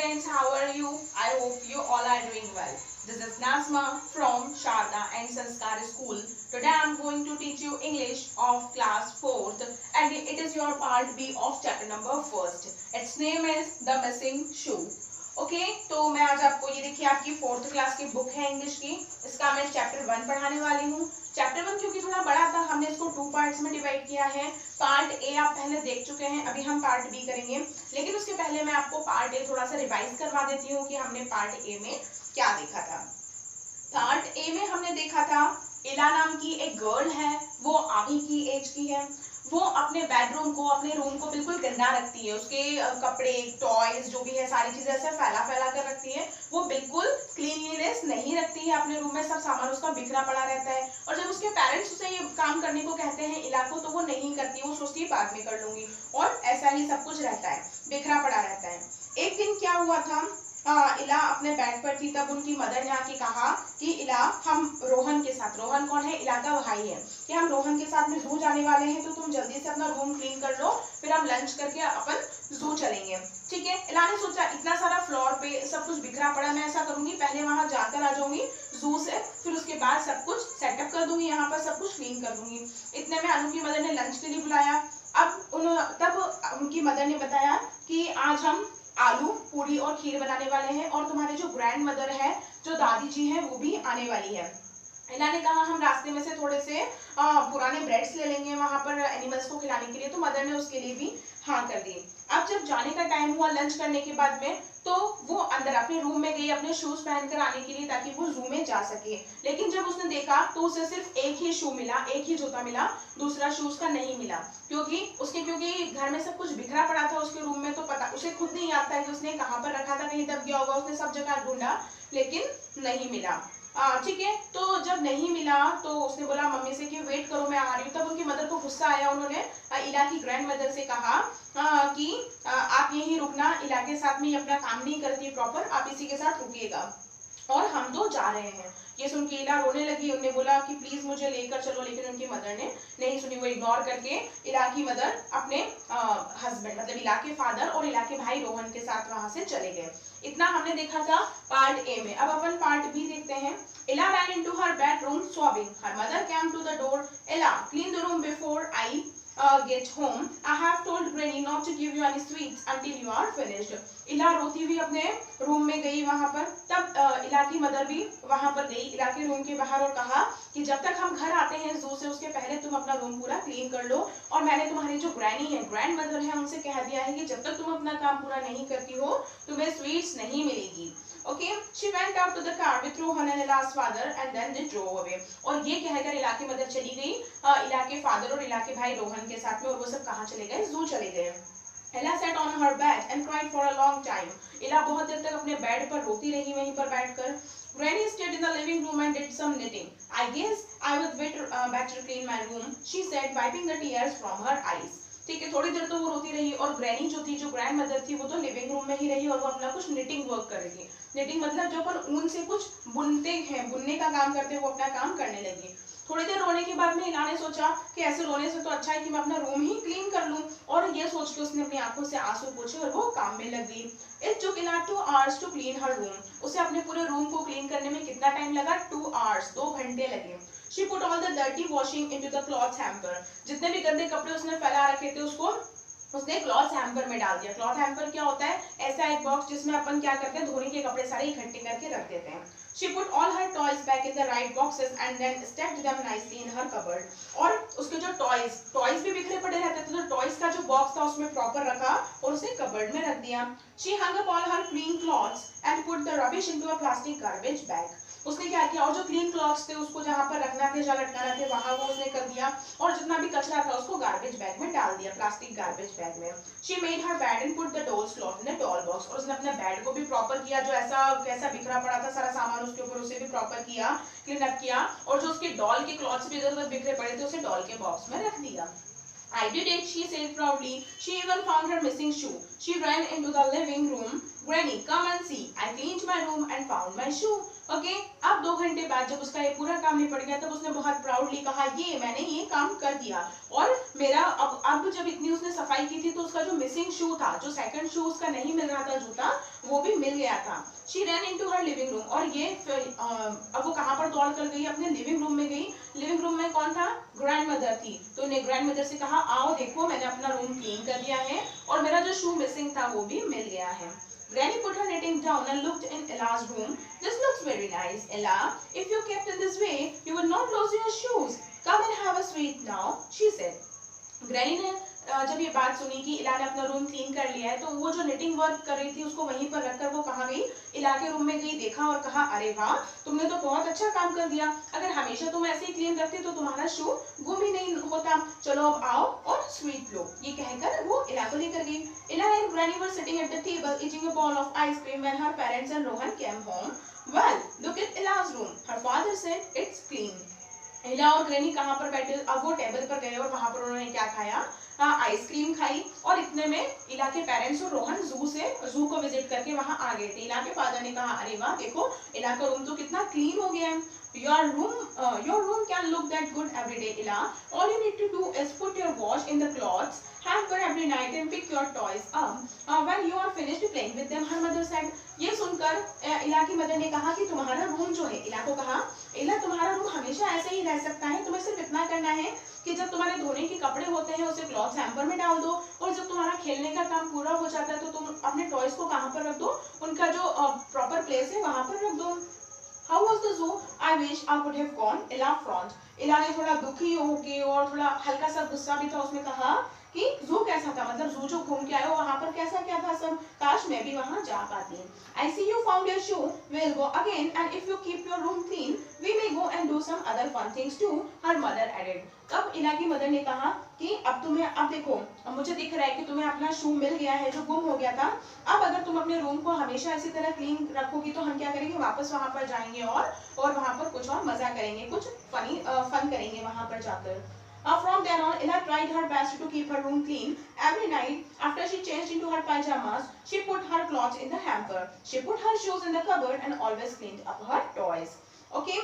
students, how are you? I hope you all are doing well. This is Nazma from Sharda and Sanskar School. Today I am going to teach you English of class 4th and it is your part B of chapter number 1st. Its name is The Missing Shoe. Okay तो मैं आज आपको ये देखिए आपकी 4th class की book है English की, इसका मैं चैप्टर 1 पढ़ाने वाली हूँ। चैप्टर 1 क्योंकि थोड़ा बड़ा था, हमने इसको 2 पार्ट्स में डिवाइड किया है। पार्ट ए आप पहले देख चुके हैं, अभी हम पार्ट बी करेंगे, लेकिन उसके पहले मैं आपको पार्ट ए थोड़ा सा रिवाइज करवा देती हूँ कि हमने पार्ट ए में क्या देखा था। पार्ट ए में हमने देखा था इला नाम की एक गर्ल है, वो आधी की एज की है। वो अपने बेडरूम को, अपने रूम को बिल्कुल गंदा रखती है। उसके कपड़े, टॉयज जो भी है, सारी चीजें ऐसे फैला फैला कर रखती है। वो बिल्कुल क्लीनलीनेस नहीं रखती है अपने रूम में, सब सामान उसका बिखरा पड़ा रहता है। और जब उसके पेरेंट्स उसे ये काम करने को कहते हैं इला को, तो वो नहीं करती, वो सोचती है बाद में कर लूंगी, और ऐसा ही सब कुछ रहता है, बिखरा पड़ा रहता है। एक दिन क्या हुआ था, इला अपने बेड पर थी, तब उनकी मदर ने आके कहा कि इला हम रोहन के साथ, रोहन कौन है, इला का भाई है, कि हम रोहन के साथ में जू जाने वाले हैं, तो तुम जल्दी से अपना रूम क्लीन कर लो, फिर हम लंच करके अपन जू चलेंगे। ठीक है, इला ने सोचा इतना सारा फ्लोर पे सब कुछ बिखरा पड़ा, मैं ऐसा करूंगी पहले वहां जाकर आ जाऊंगी जू से, फिर उसके बाद सब कुछ सेटअप कर दूंगी, यहाँ पर सब कुछ क्लीन कर दूंगी। इतने में अनु की मदर ने लंच के लिए बुलाया। तब उनकी मदर ने बताया कि आज हम आलू पूरी और खीर बनाने वाले हैं, और तुम्हारे जो ग्रैंड मदर है, जो दादी जी हैं, वो भी आने वाली है। इला ने कहा हम रास्ते में से थोड़े से पुराने ब्रेड्स ले लेंगे वहां पर एनिमल्स को खिलाने के लिए, तो मदर ने उसके लिए भी हाँ कर दी। अब जब जाने का टाइम हुआ लंच करने के बाद में, तो वो अंदर अपने रूम में गई अपने शूज पहनकर आने के लिए, ताकि वो जू में जा सके। लेकिन जब उसने देखा तो उसे सिर्फ एक ही शू मिला, एक ही जूता मिला, दूसरा शूज का नहीं मिला, क्योंकि घर में सब कुछ बिखरा पड़ा था उसके रूम में, तो पता उसे खुद नहीं आता है कि उसने कहाँ पर रखा था, कहीं दब गया होगा, उसने सब जगह ढूंढा लेकिन नहीं मिला। ठीक है, तो जब नहीं मिला तो उसने बोला मम्मी से कि वेट करो मैं आ रही हूँ। तब उनकी मदर को गुस्सा आया, उन्होंने इला की ग्रैंड मदर से कहा कि आप यहीं रुकना, इला के साथ में अपना काम नहीं करती प्रॉपर, आप इसी के साथ रुकिएगा और हम तो जा रहे हैं। ये सुन के इला रोने लगी, उन्होंने बोला कि प्लीज मुझे लेकर चलो, लेकिन उनकी मदर ने नहीं सुनी। वो इग्नोर करके इला की मदर अपने हस्बैंड मतलब इला के फादर और इला के भाई रोहन के साथ वहां से चले गए। इतना हमने देखा था पार्ट ए में। अब अपन पार्ट बी देखते हैं। इला ran into her bedroom sobbing. Her mother came to the door. Ella, clean the room before I get home. I have told Granny not to give you any sweets until you are finished. इला रोती हुई अपने room में गई वहां पर। तब इला की मदर भी वहां पर गई इला के रूम के बाहर और कहा कि जब तक हम घर आते हैं जू से, उसके पहले तुम अपना रूम पूरा क्लीन कर लो, और मैंने तुम्हारी जो ग्रैनी है, ग्रैंड मदर है, उनसे कह दिया है कि जब तक तुम अपना काम पूरा नहीं करती हो तुम्हें स्वीट्स नहीं मिलेगी। Okay, she went out to the car with Rohan and Ila's father and then they drove away. और ये कहकर इला की मदर चली गई इला के फादर और इला के भाई रोहन के साथ में, और वो सब कहाँ चले गए, जू चले गए। Ella sat on her bed and cried for a long time. इला बहुत देर तक अपने बेड पर रोती रही वहीं पर बैठकर। Granny stayed in the living room and did some knitting. I guess I would better clean my room, she said, wiping the tears from her eyes. ठीक है, थोड़ी देर तो वो रोती रही, और ग्रैनी जो थी, जो ग्रैंड मदर थी, वो तो लिविंग रूम में ही रही और वो अपना कुछ निटिंग वर्क कर रही थी। निटिंग मतलब जो अपन ऊन से कुछ बुनते हैं, बुनने का काम करते हैं, वो अपना काम करने लगी। थोड़ी देर रोने के बाद में इला ने सोचा कि ऐसे रोने से तो अच्छा है कि मैं अपना रूम ही क्लीन कर लूं, और ये सोच के उसने अपनी आंखों से आंसू पोंछे और वो काम में लग गई। It took Ella 2 hours to clean her room. उसे अपने पूरे रूम को क्लीन करने में कितना टाइम लगा, 2 hours, 2 घंटे लगे। She put all the dirty washing into the cloth hamper. जितने भी गंदे कपड़े उसने फैला रखे थे उसको उसने क्लॉथ हैम्पर में डाल दिया। क्लॉथ हैम्पर क्या होता है, ऐसा एक बॉक्स जिसमें अपन क्या करते हैं, धोने के कपड़े सारे इकट्ठे करके रख देते हैं। She put all her toys back in the right boxes and then stacked them nicely in her cupboard. और उसके जो टॉयज भी बिखरे पड़े रहते थे, तो टॉयज का जो बॉक्स था उसमें प्रॉपर रखा और उसे कबर्ड में रख दिया। She hung up all her clean clothes and put the rubbish into a plastic garbage bag. उसने क्या किया, और जो क्लीन क्लॉथ्स थे उसको जहां पर रखना थे, जहां लटकाना थे, वहां वो उसने कर दिया, और जितना भी कचरा था उसको गार्बेज बैग में डाल दिया, प्लास्टिक गार्बेज बैग में। She made her bed and put the doll's cloth in a doll box. और उसने अपने बेड को भी प्रॉपर किया, जो ऐसा कैसा बिखरा पड़ा था सारा सामान उसके ऊपर, उसे भी प्रॉपर किया, क्लीन अप किया, और जो उसके डॉल के क्लॉथ्स भी इधर उधर बिखरे पड़े थे उसे डॉल के बॉक्स में रख दिया। I did it, she said proudly. She even found her missing shoe. She ran into the living room. Granny, come and see. I cleaned my room and found my shoe. Okay? अब 2 घंटे बाद जब उसका ये पूरा काम निपट गया, तब उसने बहुत प्राउडली कहा, ये मैंने ये काम कर दिया, और मेरा अब जब इतनी उसने सफाई सफाई की थी तो उसका जो मिसिंग शू था, जो सेकंड शू उसका नहीं मिल रहा था जूता, वो भी मिल गया था। She run into her living room, और ये अब वो कहाँ पर दौड़ कर गई, अपने लिविंग रूम में गई। लिविंग रूम में कौन था, ग्रैंडमदर थी। तो उन्हें ग्रैंडमदर से कहा आओ देखो मैंने अपना रूम क्लीन कर दिया है और मेरा जो शू मिसिंग था वो भी मिल गया है। Granny put her knitting down and looked in Ella's room. This looks very nice, Ella. If you kept in this way, you would not lose your shoes. Come and have a sweet now, she said. Granny ने जब ये बात सुनी कि इला ने अपना room clean कर लिया है, तो वो जो निटिंग वर्क कर रही थी उसको वहीं पर रखकर वो कहाँ गई, इला के रूम में गई, देखा और कहा अरे वाह तुमने तो बहुत अच्छा काम कर दिया, अगर हमेशा तुम ऐसे ही क्लीन रखते तो तुम्हारा शू गुम ही नहीं होता, चलो अब आओ और स्वीट लो। ये कहकर वो इला को लेकर गई। Ila and granny were sitting at the table eating a bowl of ice cream when her parents and Rohan came home. Well look at Ila's room, her father said it's clean. इला और ग्रैनी कहाँ पर बैठे, अब वो टेबल पर गए और वहां पर उन्होंने क्या खाया, आइसक्रीम खाई। और इतने में इला के पेरेंट्स और रोहन जू को विजिट करके वहां आ गए थे। इला के फादर ने कहा अरे वाह देखो इला का रूम तो कितना क्लीन हो गया है। your room can look that good every day, Ila. All you need to do is put your wash in the clothes, hamper every night and pick your toys up when you are finished playing with them, her mother said. ये सुनकर इला की mother ने कहा कि तुम्हारा room जो है, इला को कहा इला तुम्हारा रूम हमेशा ऐसे ही रह सकता है, तुम्हें सिर्फ इतना करना है कि जब तुम्हारे धोने के कपड़े होते हैं उसे क्लॉथ हैम्पर में डाल दो, और जब तुम्हारा खेलने का काम पूरा हो जाता है तो तुम अपने टॉयज को कहाँ पर रख दो, उनका जो प्रॉपर प्लेस है वहां पर रख दो। How was the zoo? I wish I could have gone. Ella frowned. इला ने थोड़ा दुखी होके और थोड़ा हल्का सा गुस्सा भी था उसमें कहा कि जू कैसा था, मतलब जू जो घूम के आए हो वहां पर कैसा क्या था सब, काश मैं भी वहां जा पाती। I see you found your shoe. We'll go again and if you keep your room clean, we may go and do some other fun things too, her mother added. तब इला की मदर ने कहा कि अब देखो अब मुझे दिख रहा है कि तुम्हें अपना शू मिल गया है जो गुम हो गया था, अब अगर तुम अपने रूम को हमेशा इसी तरह क्लीन रखोगी तो हम क्या करेंगे, वापस वहां पर जाएंगे और वहां पर कुछ और मजा करेंगे, कुछ फन करेंगे वहां पर जाकर। From then on, Ella tried her best to keep her room clean. Every night, after she changed into her pajamas, she put her clothes in the hamper. She put her shoes in the cupboard and always cleaned up her toys. Okay.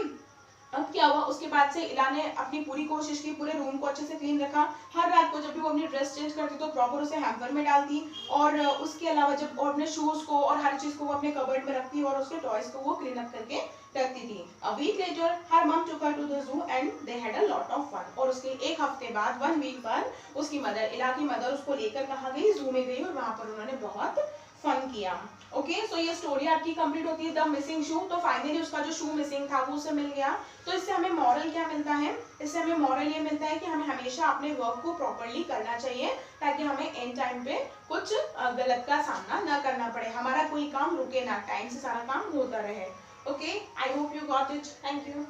अब क्या हुआ, उसके बाद से इला ने अपनी पूरी कोशिश की, पूरे रूम को अच्छे से क्लीन रखा। हर रात को जब भी वो अपनी ड्रेस चेंज करती तो प्रॉपर उसे हैम्पर में डालती, और उसके अलावा जब वो अपने शूज को और हर चीज को वो अपने कबर्ड में रखती और उसके टॉयज को वो क्लीन अप करके रखती थी। A week later, her mom took her to the zoo and they had a lot of fun. और उसके एक हफ्ते बाद 1 वीक बाद उसकी मदर, इला की मदर उसको लेकर कहाँ गई, जू में गई और वहां पर उन्होंने बहुत फन किया। ओके सो ये स्टोरी आपकी कंप्लीट होती है द मिसिंग शू। तो फाइनली उसका जो शू मिसिंग था वो उसे मिल गया। तो इससे हमें मॉरल क्या मिलता है, इससे हमें मॉरल ये मिलता है कि हमें हमेशा अपने वर्क को प्रॉपरली करना चाहिए ताकि हमें एंड टाइम पे कुछ गलत का सामना न करना पड़े, हमारा कोई काम रुके ना, टाइम से सारा काम होता रहे। Okay I hope you got it, thank you.